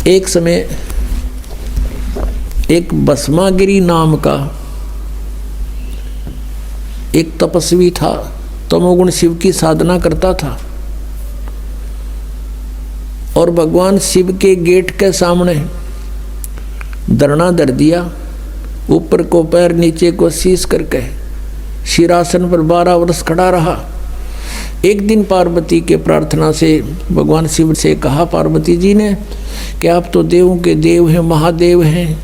एक समय एक भस्मागिरी नाम का एक तपस्वी था, तमोगुण शिव की साधना करता था और भगवान शिव के गेट के सामने धरना धर दिया। ऊपर को पैर नीचे को शीश करके शिरासन पर 12 वर्ष खड़ा रहा। एक दिन पार्वती के प्रार्थना से भगवान शिव से कहा पार्वती जी ने कि आप तो देवों के देव हैं, महादेव हैं,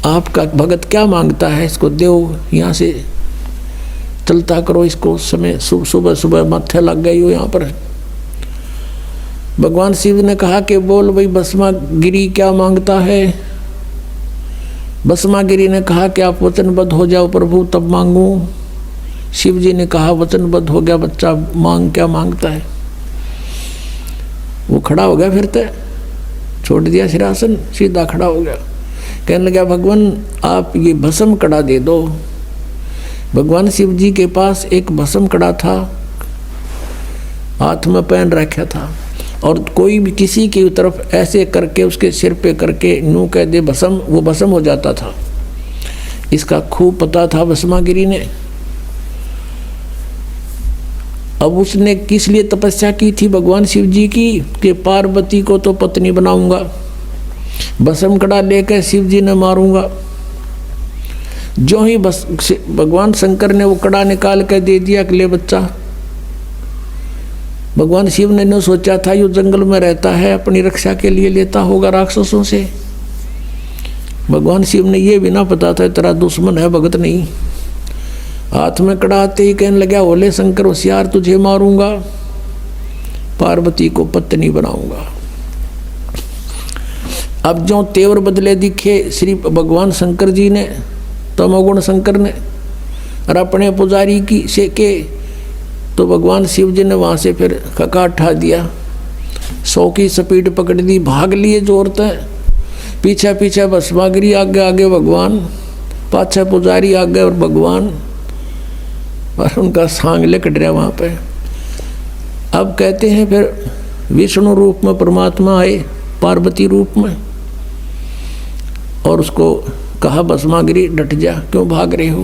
आपका भगत क्या मांगता है, इसको देव यहाँ से चलता करो, इसको समय सुबह सुबह माथे लग गई हो यहाँ पर। भगवान शिव ने कहा कि बोल भाई भस्मागिरी क्या मांगता है। भस्मागिरी ने कहा कि आप वचनबद्ध हो जाओ प्रभु तब मांगू। शिव जी ने कहा वचनबद्ध हो गया बच्चा, मांग क्या मांगता है। वो खड़ा हो गया, फिर तो छोड़ दिया सिरासन, सीधा खड़ा हो गया। कहने लगा भगवान आप ये भस्म कड़ा दे दो। भगवान शिव जी के पास एक भस्म कड़ा था, हाथ में पहन रखा था, और कोई भी किसी की तरफ ऐसे करके उसके सिर पे करके नू कह दे भस्म, वो भस्म हो जाता था। इसका खूब पता था भस्मागिरी ने। अब उसने किस लिए तपस्या की थी भगवान शिव जी की कि पार्वती को तो पत्नी बनाऊंगा, भस्म कड़ा लेकर शिव जी ने मारूंगा। जो ही भगवान शंकर ने वो कड़ा निकाल कर दे दिया कि ले बच्चा। भगवान शिव ने न सोचा था यो जंगल में रहता है, अपनी रक्षा के लिए लेता होगा राक्षसों से। भगवान शिव ने ये भी ना पता था तेरा दुश्मन है, भगत नहीं। हाथ में कड़ा आते ही कहने लगा ओले शंकर होशियार, तुझे मारूंगा, पार्वती को पत्नी बनाऊंगा। अब जो तेवर बदले दिखे श्री भगवान शंकर जी ने, तमोगुण शंकर ने, और अपने पुजारी की से के, तो भगवान शिव जी ने वहाँ से फिर खका उठा दिया, 100 की स्पीड पकड़ दी, भाग लिए जोरते। पीछे पीछे भस्मागिरी, आगे आगे भगवान, पाछे पुजारी आगे और भगवान, और उनका सांग लिकट रहा वहाँ पे। अब कहते हैं फिर विष्णु रूप में परमात्मा आए, पार्वती रूप में, और उसको कहा भस्मागिरी डट जा, क्यों भाग रहे हो,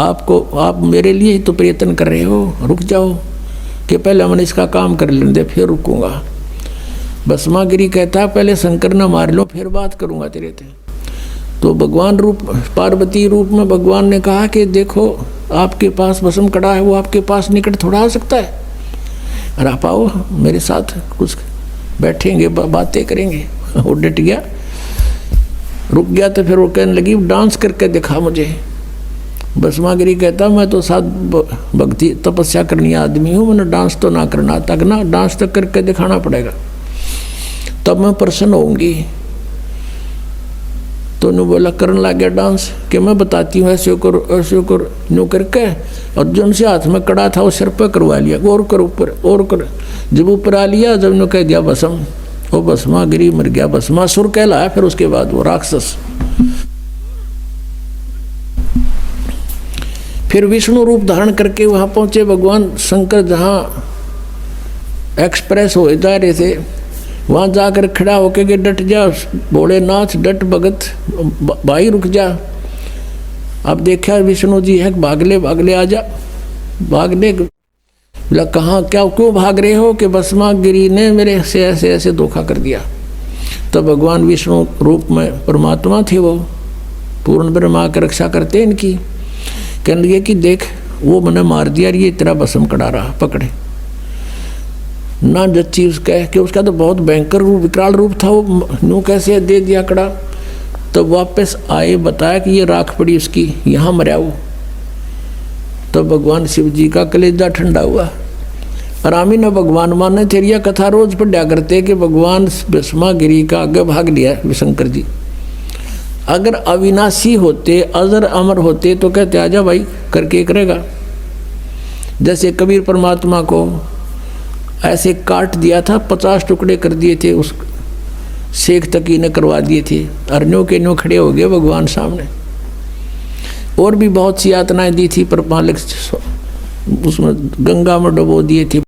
आप मेरे लिए ही तो प्रयत्न कर रहे हो, रुक जाओ कि पहले मैंने इसका काम कर लेने दे फिर रुकूंगा। भस्मागिरी कहता पहले शंकर न मार लो फिर बात करूंगा तेरे से। तो भगवान रूप पार्वती रूप में भगवान ने कहा कि देखो आपके पास भस्म कड़ा है, वो आपके पास निकट थोड़ा आ सकता है, और आप आओ मेरे साथ, कुछ बैठेंगे बातें करेंगे। वो डट गया, रुक गया। तो फिर वो कहने लगी डांस करके दिखा मुझे। भस्मागिरी कहता मैं तो साथ भक्ति तपस्या करनी आदमी हूँ, मैंने डांस तो ना करना तक ना, डांस तक करके दिखाना पड़ेगा तब मैं प्रसन्न होंगी। तो उन्होंने बोला करने लग गया डांस कि मैं बताती हूँ ऐसे कर यूँ करके, और जो उनसे हाथ में कड़ा था वो सिर पर करवा लिया, और कर ऊपर और कर। जब ऊपर आ लिया, जब उन्होंने कह दिया भस्म, वो भस्मागिरी मर गया, भस्मासुर कहलाया। फिर उसके बाद वो राक्षस। फिर विष्णु रूप धारण करके वहाँ पहुँचे भगवान शंकर, जहाँ एक्सप्रेस हो जा रहे थे, वहाँ जाकर खड़ा होके के डट जा भोलेनाथ, डट भगत भाई रुक जा। अब देखा विष्णु जी है, भागले आ जा, भागने बोला कहाँ क्या क्यों भाग रहे हो कि भस्मागिरी ने मेरे से ऐसे धोखा कर दिया। तो भगवान विष्णु रूप में परमात्मा थे, वो पूर्ण ब्रह्मा की रक्षा करते इनकी। कहने लगे कि देख वो मैंने मार दिया, ये तेरा भस्म कड़ा रहा, पकड़े ना जच्ची उसका कि उसका तो बहुत भयंकर रूप विकराल रूप था, वो नू कैसे दे दिया कड़ा। तो वापस आए, बताया कि ये राख पड़ी उसकी, यहाँ मरा वो। तो भगवान शिव जी का कलेजा ठंडा हुआ। आरामी न भगवान माने तेरी कथा रोज पढ़ा करते कि भगवान भस्मागिरी का आगे भाग लिया शंकर जी। अगर अविनाशी होते, अजर अमर होते तो कहते आजा भाई करके करेगा। जैसे कबीर परमात्मा को ऐसे काट दिया था, 50 टुकड़े कर दिए थे, उस शेख तकी ने करवा दिए थे, अरण्यों के न्यों खड़े हो गए भगवान सामने। और भी बहुत सी यातनाएं दी थी, पर मालिक उसमें गंगा में डुबो दिए थे।